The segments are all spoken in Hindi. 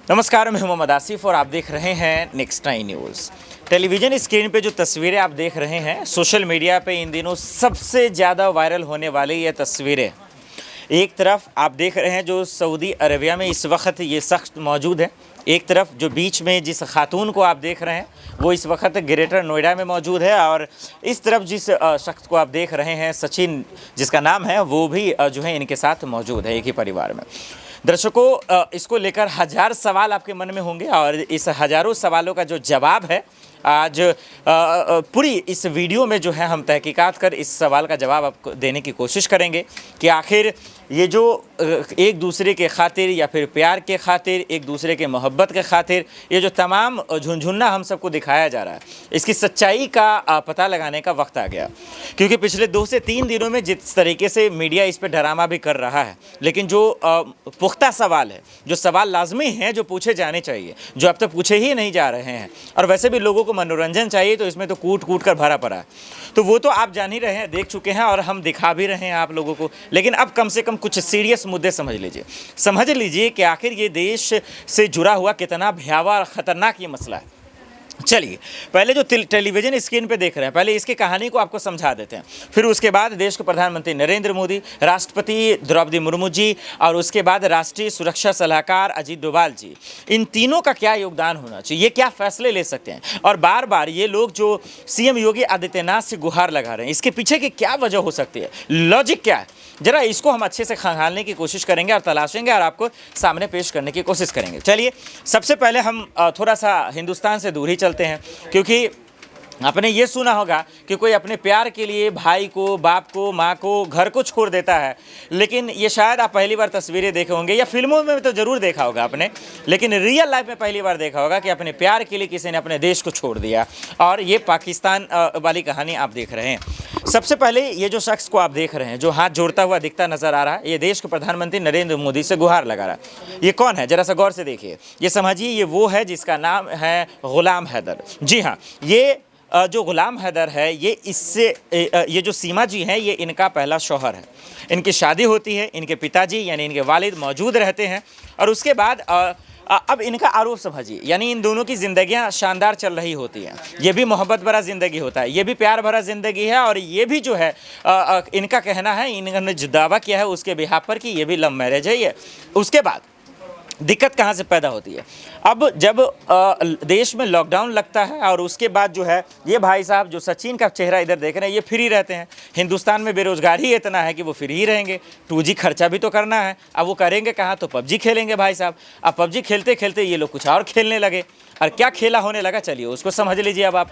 नमस्कार, मैं हूं मोहम्मद आसिफ और आप देख रहे हैं नेक्स्ट 9 न्यूज़। टेलीविज़न स्क्रीन पे जो तस्वीरें आप देख रहे हैं, सोशल मीडिया पे इन दिनों सबसे ज़्यादा वायरल होने वाली ये तस्वीरें। एक तरफ आप देख रहे हैं जो सऊदी अरबिया में इस वक्त ये शख्स मौजूद है, एक तरफ जो बीच में जिस खातून को आप देख रहे हैं वो इस वक्त ग्रेटर नोएडा में मौजूद है, और इस तरफ जिस शख्स को आप देख रहे हैं सचिन जिसका नाम है, वो भी जो है इनके साथ मौजूद है एक ही परिवार में। दर्शकों, इसको लेकर हजार सवाल आपके मन में होंगे और इस हजारों सवालों का जो जवाब है आज पूरी इस वीडियो में जो है हम तहकीकात कर इस सवाल का जवाब आपको देने की कोशिश करेंगे कि आखिर ये जो एक दूसरे के खातिर या फिर प्यार के खातिर, एक दूसरे के मोहब्बत के खातिर ये जो तमाम झुनझुना हम सबको दिखाया जा रहा है, इसकी सच्चाई का पता लगाने का वक्त आ गया। क्योंकि पिछले 2 से 3 दिनों में जिस तरीके से मीडिया इस पर ड्रामा भी कर रहा है, लेकिन जो पुख्ता सवाल है, जो सवाल लाजमी हैं, जो पूछे जाने चाहिए, जो अब तक पूछे ही नहीं जा रहे हैं, और वैसे भी लोगों को मनोरंजन चाहिए तो इसमें तो कूट कूट कर भरा पड़ा है, तो वो तो आप जान ही रहे हैं, देख चुके हैं और हम दिखा भी रहे हैं आप लोगों को। लेकिन अब कम से कम कुछ सीरियस मुद्दे समझ लीजिए कि आखिर ये देश से जुड़ा हुआ कितना भयावह और ख़तरनाक ये मसला है। चलिए, पहले जो टेलीविज़न स्क्रीन पे देख रहे हैं, पहले इसकी कहानी को आपको समझा देते हैं, फिर उसके बाद देश के प्रधानमंत्री नरेंद्र मोदी, राष्ट्रपति द्रौपदी मुर्मू जी और उसके बाद राष्ट्रीय सुरक्षा सलाहकार अजीत डोभाल जी, इन तीनों का क्या योगदान होना चाहिए, ये क्या फैसले ले सकते हैं, और बार बार ये लोग जो सीएम योगी आदित्यनाथ से गुहार लगा रहे हैं, इसके पीछे की क्या वजह हो सकती है, लॉजिक क्या है, जरा इसको हम अच्छे से खंगालने की कोशिश करेंगे और तलाशेंगे और आपको सामने पेश करने की कोशिश करेंगे। चलिए, सबसे पहले हम थोड़ा सा हिंदुस्तान से दूर ही चलते हैं, क्योंकि आपने ये सुना होगा कि कोई अपने प्यार के लिए भाई को, बाप को, माँ को, घर को छोड़ देता है, लेकिन ये शायद आप पहली बार तस्वीरें देखे होंगे या फिल्मों में तो ज़रूर देखा होगा आपने, लेकिन रियल लाइफ में पहली बार देखा होगा कि अपने प्यार के लिए किसी ने अपने देश को छोड़ दिया, और ये पाकिस्तान वाली कहानी आप देख रहे हैं। सबसे पहले ये जो शख्स को आप देख रहे हैं जो हाथ जोड़ता हुआ दिखता नजर आ रहा है, ये देश के प्रधानमंत्री नरेंद्र मोदी से गुहार लगा रहा है। ये कौन है, जरा सा गौर से देखिए, ये समझिए ये वो है जिसका नाम है गुलाम हैदर। जी हाँ, ये जो गुलाम हैदर है, ये जो सीमा जी हैं, ये इनका पहला शौहर है। इनकी शादी होती है, इनके पिताजी यानी इनके वालिद मौजूद रहते हैं, और उसके बाद अब इनका आरोप समझिए, यानी इन दोनों की ज़िंदगियां शानदार चल रही होती हैं। ये भी मोहब्बत भरा ज़िंदगी होता है, ये भी प्यार भरा ज़िंदगी है, और ये भी जो है इनका कहना है, इन्होंने जो दावा किया है उसके बिहाफ पर कि ये भी लव मैरिज है। ये उसके बाद दिक्कत कहाँ से पैदा होती है, अब जब देश में लॉकडाउन लगता है और उसके बाद जो है ये भाई साहब जो सचिन का चेहरा इधर देख रहे हैं, ये फ्री रहते हैं। हिंदुस्तान में बेरोजगारी इतना है कि वो फ्री ही रहेंगे, 2G खर्चा भी तो करना है, अब वो करेंगे कहाँ, तो PUBG खेलेंगे भाई साहब। अब PUBG खेलते खेलते ये लोग कुछ और खेलने लगे, और क्या खेला होने लगा चलिए उसको समझ लीजिए अब आप।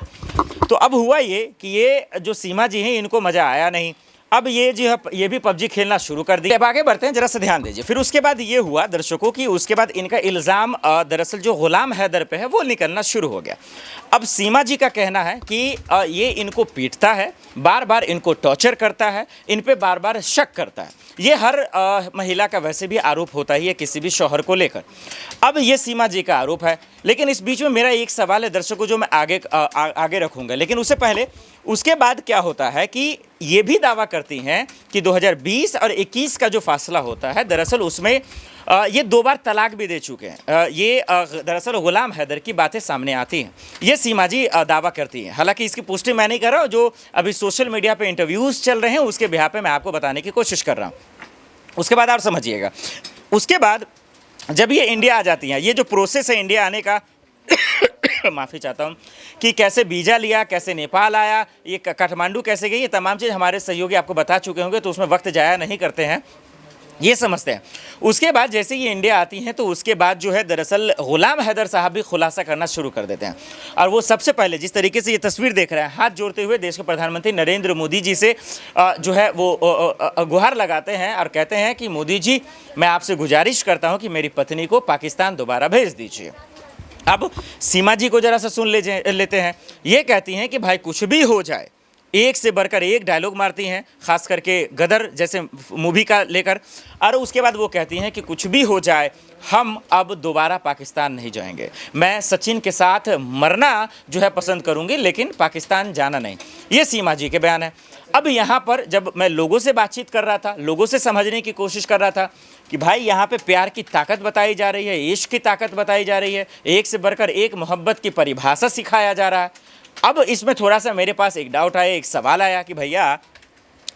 तो अब हुआ ये कि ये जो सीमा जी हैं, इनको मज़ा आया नहीं, अब ये जो है ये भी PUBG खेलना शुरू कर दिया। अब आगे बढ़ते हैं, जरा सा ध्यान दीजिए। फिर उसके बाद ये हुआ दर्शकों की, उसके बाद इनका इल्ज़ाम दरअसल जो गुलाम हैदर पे है वो निकलना शुरू हो गया। अब सीमा जी का कहना है कि ये इनको पीटता है, बार बार इनको टॉर्चर करता है, इन पे बार बार शक करता है। ये हर महिला का वैसे भी आरोप होता ही है किसी भी शौहर को लेकर। अब ये सीमा जी का आरोप है, लेकिन इस बीच में मेरा एक सवाल है दर्शकों जो मैं आगे रखूँगा, लेकिन उससे पहले उसके बाद क्या होता है कि ये भी दावा करती हैं कि 2020 और 21 का जो फासला होता है, दरअसल उसमें ये 2 बार तलाक भी दे चुके हैं। ये दरअसल गुलाम हैदर की बातें सामने आती हैं, ये सीमा जी दावा करती हैं। हालांकि इसकी पुष्टि मैं नहीं कर रहा हूँ, जो अभी सोशल मीडिया पे इंटरव्यूज़ चल रहे हैं उसके बिहाफ पे मैं आपको बताने की कोशिश कर रहा हूँ। उसके बाद आप समझिएगा, उसके बाद जब ये इंडिया आ जाती हैं, ये जो प्रोसेस है इंडिया आने का माफ़ी चाहता हूँ, कि कैसे वीज़ा लिया, कैसे नेपाल आया, ये काठमांडू कैसे गई, ये तमाम चीज़ हमारे सहयोगी आपको बता चुके होंगे, तो उसमें वक्त ज़ाया नहीं करते हैं, ये समझते हैं। उसके बाद जैसे ये इंडिया आती हैं तो उसके बाद जो है दरअसल गुलाम हैदर साहब भी खुलासा करना शुरू कर देते हैं, और वो सबसे पहले जिस तरीके से ये तस्वीर देख रहे हैं, हाथ जोड़ते हुए देश के प्रधानमंत्री नरेंद्र मोदी जी से जो है वो गुहार लगाते हैं और कहते हैं कि मोदी जी, मैं आपसे गुजारिश करता हूँ कि मेरी पत्नी को पाकिस्तान दोबारा भेज दीजिए। अब सीमा जी को जरा सा सुन लेते हैं, ये कहती हैं कि भाई कुछ भी हो जाए, एक से बढ़कर एक डायलॉग मारती हैं, खास करके गदर जैसे मूवी का लेकर, और उसके बाद वो कहती हैं कि कुछ भी हो जाए हम अब दोबारा पाकिस्तान नहीं जाएंगे, मैं सचिन के साथ मरना जो है पसंद करूंगी, लेकिन पाकिस्तान जाना नहीं। ये सीमा जी के बयान है। अब यहाँ पर जब मैं लोगों से बातचीत कर रहा था, लोगों से समझने की कोशिश कर रहा था कि भाई यहाँ पे प्यार की ताकत बताई जा रही है, इश्क की ताकत बताई जा रही है, एक से बढ़कर एक मोहब्बत की परिभाषा सिखाया जा रहा है। अब इसमें थोड़ा सा मेरे पास एक डाउट आया, एक सवाल आया कि भैया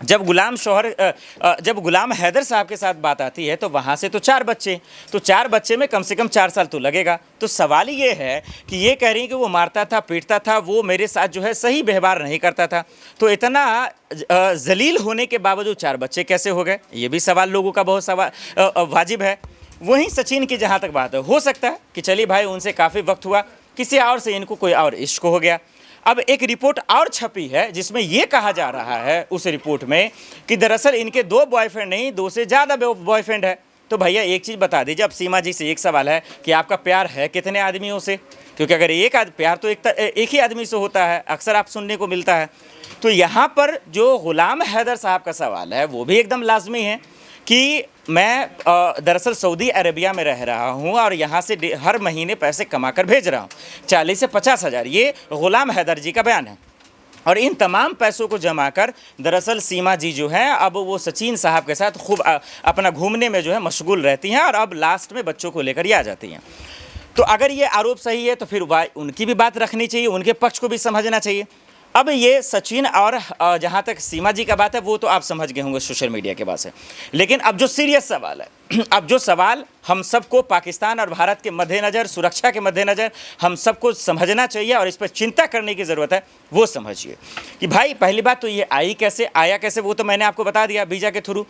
जब गुलाम हैदर साहब के साथ बात आती है तो वहाँ से तो 4 बच्चे, तो 4 बच्चे में कम से कम 4 साल तो लगेगा। तो सवाल ये है कि ये कह रही हैं कि वो मारता था, पीटता था, वो मेरे साथ जो है सही व्यवहार नहीं करता था, तो इतना जलील होने के बावजूद 4 बच्चे कैसे हो गए? ये भी सवाल लोगों का बहुत वाजिब है। वहीं सचिन की जहाँ तक बात है, हो सकता है कि चलिए भाई उनसे काफ़ी वक्त हुआ, किसी और से इनको कोई और इश्क हो गया। अब एक रिपोर्ट और छपी है जिसमें यह कहा जा रहा है उस रिपोर्ट में कि दरअसल इनके 2 बॉयफ्रेंड नहीं, 2 से ज़्यादा बॉयफ्रेंड है। तो भैया एक चीज़ बता दीजिए, अब सीमा जी से एक सवाल है कि आपका प्यार है कितने आदमियों से? क्योंकि अगर प्यार तो एक ही आदमी से होता है, अक्सर आप सुनने को मिलता है। तो यहाँ पर जो गुलाम हैदर साहब का सवाल है वो भी एकदम लाजमी है कि मैं दरअसल सऊदी अरेबिया में रह रहा हूँ और यहाँ से हर महीने पैसे कमा कर भेज रहा हूँ 40 से 50 हज़ार, ये गुलाम हैदर जी का बयान है। और इन तमाम पैसों को जमा कर दरअसल सीमा जी जो है अब वो सचिन साहब के साथ खूब अपना घूमने में जो है मशगूल रहती हैं और अब लास्ट में बच्चों को लेकर ही आ जाती हैं। तो अगर ये आरोप सही है तो फिर उनकी भी बात रखनी चाहिए, उनके पक्ष को भी समझना चाहिए। अब ये सचिन और जहाँ तक सीमा जी का बात है वो तो आप समझ गए होंगे सोशल मीडिया के बात से। लेकिन अब जो सीरियस सवाल है, अब जो सवाल हम सबको पाकिस्तान और भारत के मद्देनज़र, सुरक्षा के मद्देनज़र हम सबको समझना चाहिए और इस पर चिंता करने की ज़रूरत है, वो समझिए कि भाई पहली बात तो ये आया कैसे, वो तो मैंने आपको बता दिया, वीज़ा के थ्रू।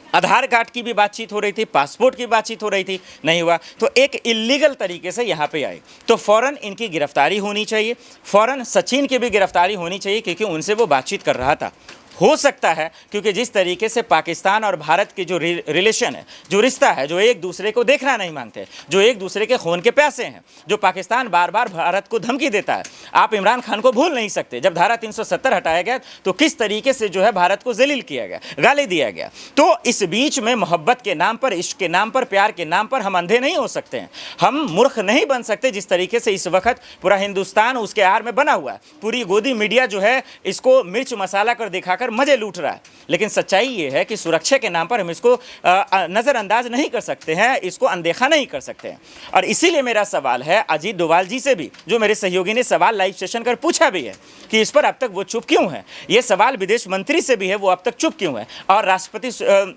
आधार कार्ड की भी बातचीत हो रही थी, पासपोर्ट की बातचीत हो रही थी, नहीं हुआ तो एक इलीगल तरीके से यहाँ पे आए, तो फ़ौरन इनकी गिरफ्तारी होनी चाहिए, फ़ौरन सचिन की भी गिरफ्तारी होनी चाहिए क्योंकि उनसे वो बातचीत कर रहा था। हो सकता है क्योंकि जिस तरीके से पाकिस्तान और भारत की जो रिलेशन है, जो रिश्ता है, जो एक दूसरे को देखना नहीं मांगते, जो एक दूसरे के खून के प्यासे हैं, जो पाकिस्तान बार बार भारत को धमकी देता है। आप इमरान खान को भूल नहीं सकते, जब धारा 370 हटाया गया तो किस तरीके से जो है भारत को जलील किया गया, गाली दिया गया। तो इस बीच में मोहब्बत के नाम पर, इश्क के नाम पर, प्यार के नाम पर हम अंधे नहीं हो सकते हैं, हम मूर्ख नहीं बन सकते जिस तरीके से इस वक्त पूरा हिंदुस्तान उसके आड़ में बना हुआ है। पूरी गोदी मीडिया जो है इसको मिर्च मसाला कर दिखाकर मजे लूट रहा है। लेकिन सच्चाई ये है कि सुरक्षा के नाम पर हम इसको नज़रअंदाज नहीं कर सकते हैं, इसको अनदेखा नहीं कर सकते हैं। और इसीलिए मेरा सवाल है अजीत डोभाल जी से भी, जो मेरे सहयोगी ने सवाल लाइव सेशन कर पूछा भी है कि इस पर अब तक वो चुप क्यों है। ये सवाल विदेश मंत्री से भी है, वो अब तक चुप क्यों है। और राष्ट्रपति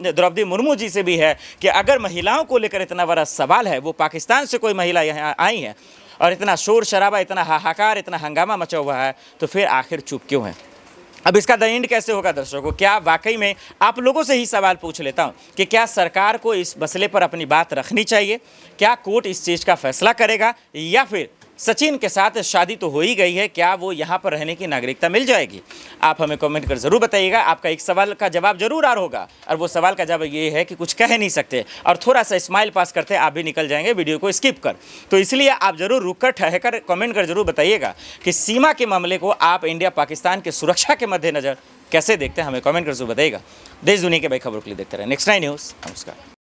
द्रौपदी मुर्मू जी से भी है कि अगर महिलाओं को लेकर इतना बड़ा सवाल है, वो पाकिस्तान से कोई महिला यहाँ आई है और इतना शोर शराबा, इतना हाहाकार, इतना हंगामा मचा हुआ है, तो फिर आखिर चुप क्यों है। अब इसका द एंड कैसे होगा दर्शकों? क्या वाकई में आप लोगों से ही सवाल पूछ लेता हूं कि क्या सरकार को इस मसले पर अपनी बात रखनी चाहिए? क्या कोर्ट इस चीज़ का फैसला करेगा, या फिर सचिन के साथ शादी तो हो ही गई है, क्या वो यहाँ पर रहने की नागरिकता मिल जाएगी? आप हमें कमेंट कर ज़रूर बताइएगा। आपका एक सवाल का जवाब जरूर आ होगा, और वो सवाल का जवाब ये है कि कुछ कह नहीं सकते और थोड़ा सा स्माइल पास करते आप भी निकल जाएंगे वीडियो को स्किप कर। तो इसलिए आप ज़रूर रुक कर ठहर कर कमेंट कर जरूर बताइएगा कि सीमा के मामले को आप इंडिया पाकिस्तान के सुरक्षा के मद्देनज़र कैसे देखते हैं, हमें कमेंट कर जरूर बताइएगा। देश दुनिया के भाई खबरों के लिए देखते रहे नेक्स्ट 9 न्यूज़। नमस्कार।